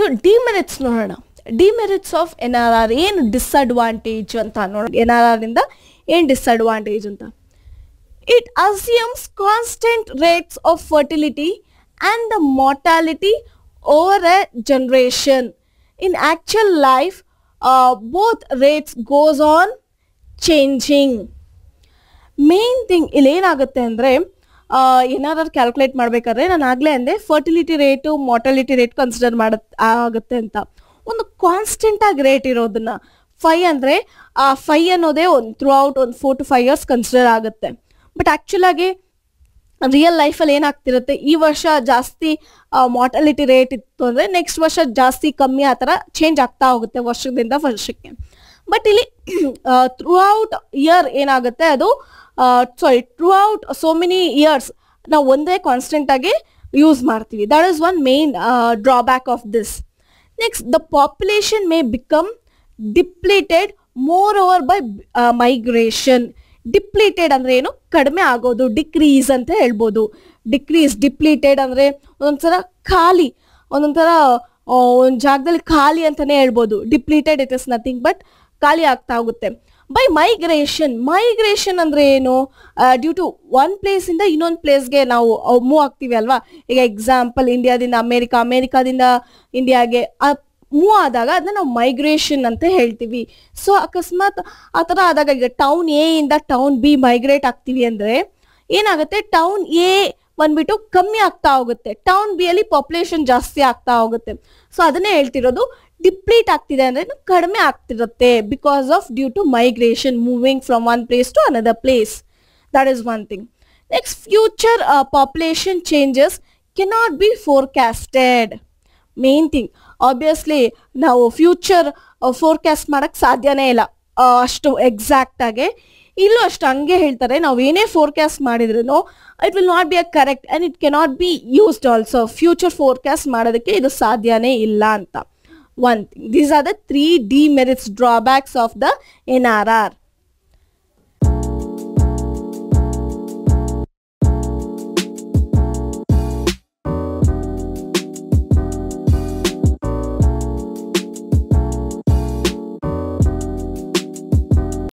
Next demerits ನೋಡೋಣ. Demerits of NRR, ಏನು disadvantage ಅಂತ ನೋಡೋಣ. NRR ಇಂದ ಏನು ಡಿಸ್ಅಡ್ವಾಂಟೇಜ್ ಅಂತ. It assumes constant rates of fertility and the mortality over a generation. In actual life, both rates goes on changing. Main thing ಇಲ್ಲಿ ಏನಾಗುತ್ತೆ ಅಂದರೆ ಏನಾದ್ರು ಕ್ಯಾಲ್ಕುಲೇಟ್ ಮಾಡಬೇಕಾದ್ರೆ ನಾನು ಆಗಲೇ ಅಂದೆ fertility rate mortality rate consider ಆಗುತ್ತೆ ಅಂತ. ಒಂದು ಕಾನ್ಸ್ಟೆಂಟ್ ಆಗಿ ರೇಟ್ ಇರೋದನ್ನ 5 ಅಂದರೆ ಆ 5 ಅನ್ನೋದೇ ಒಂದು ಥ್ರೂ ಔಟ್ ಒಂದು 4 to 5 years ಕನ್ಸಿಡರ್ ಆಗುತ್ತೆ. ಬಟ್ ಆ್ಯಕ್ಚುಲ್ ಆಗಿ ರಿಯಲ್ ಲೈಫಲ್ಲಿ ಏನಾಗ್ತಿರುತ್ತೆ, ಈ ವರ್ಷ ಜಾಸ್ತಿ ಮಾರ್ಟಾಲಿಟಿ ರೇಟ್ ಇತ್ತು ಅಂದರೆ ನೆಕ್ಸ್ಟ್ ವರ್ಷ ಜಾಸ್ತಿ ಕಮ್ಮಿ ಆ ಥರ ಚೇಂಜ್ ಆಗ್ತಾ ಹೋಗುತ್ತೆ ವರ್ಷದಿಂದ ವರ್ಷಕ್ಕೆ. ಬಟ್ ಇಲ್ಲಿ ಥ್ರೂ ಔಟ್ ಇಯರ್ ಏನಾಗುತ್ತೆ ಅದು throughout so many years ನಾವು ಒಂದೇ ಕಾನ್ಸ್ಟೆಂಟ್ ಆಗಿ ಯೂಸ್ ಮಾಡ್ತೀವಿ. That is one main drawback of this. Next the population may become depleted moreover by migration. Depleted ಅಂದರೆ ಏನು, ಕಡಿಮೆ ಆಗೋದು, ಡಿಕ್ರೀಸ್ ಅಂತ ಹೇಳ್ಬೋದು. ಡಿಪ್ಲೀಟೆಡ್ ಅಂದರೆ ಒಂದೊಂಥರ ಖಾಲಿ, ಒಂದೊಂಥರ ಒಂದು ಜಾಗದಲ್ಲಿ ಖಾಲಿ ಅಂತಲೇ ಹೇಳ್ಬೋದು. Depleted it is nothing but ಖಾಲಿ ಆಗ್ತಾ ಹೋಗುತ್ತೆ. ಬೈ ಮೈಗ್ರೇಷನ್ ಅಂದರೆ ಏನು, ಡ್ಯೂ ಟು ಒನ್ ಪ್ಲೇಸಿಂದ ಇನ್ನೊಂದು ಪ್ಲೇಸ್ಗೆ ನಾವು ಮೂವ್ ಆಗ್ತೀವಿ ಅಲ್ವಾ. ಈಗ ಎಕ್ಸಾಂಪಲ್ ಇಂಡಿಯಾದಿಂದ ಅಮೇರಿಕಾದಿಂದ ಇಂಡಿಯಾಗೆ ಮೂವ್ ಆದಾಗ ಅದನ್ನ ನಾವು ಮೈಗ್ರೇಷನ್ ಅಂತ ಹೇಳ್ತೀವಿ. ಸೊ ಅಕಸ್ಮಾತ್ ಆ ಥರ ಆದಾಗ ಈಗ ಟೌನ್ ಎ ಇಂದ ಟೌನ್ ಬಿ ಮೈಗ್ರೇಟ್ ಆಗ್ತೀವಿ ಅಂದರೆ ಏನಾಗುತ್ತೆ, ಟೌನ್ ಎ ಬಂದ್ಬಿಟ್ಟು ಕಮ್ಮಿ ಆಗ್ತಾ ಹೋಗುತ್ತೆ, ಟೌನ್ ಬಿ ಅಲ್ಲಿ ಪಾಪ್ಯುಲೇಷನ್ ಜಾಸ್ತಿ ಆಗ್ತಾ ಹೋಗುತ್ತೆ. ಸೊ ಅದನ್ನೇ ಹೇಳ್ತಿರೋದು, ಡಿಪ್ಲೀಟ್ ಆಗ್ತಿದೆ ಅಂದರೆ ಕಡಿಮೆ ಆಗ್ತಿರುತ್ತೆ because of due to migration, moving from one place to another place. That is one thing. Next future population changes cannot be forecasted. Main thing, obviously ನಾವು ಫ್ಯೂಚರ್ ಫೋರ್ಕಾಸ್ಟ್ ಮಾಡೋಕ್ಕೆ ಸಾಧ್ಯನೇ ಇಲ್ಲ ಅಷ್ಟು ಎಕ್ಸಾಕ್ಟಾಗಿ. ಇಲ್ಲೂ ಅಷ್ಟು ಹಂಗೆ ಹೇಳ್ತಾರೆ, ನಾವು ಏನೇ ಫೋರ್ಕಾಸ್ಟ್ ಮಾಡಿದ್ರು it will not be a correct and it cannot be used also. Future forecast ಮಾಡೋದಕ್ಕೆ ಇದು ಸಾಧ್ಯನೇ ಇಲ್ಲ ಅಂತ. One thing, these are the 3 demerits drawbacks of the NRR.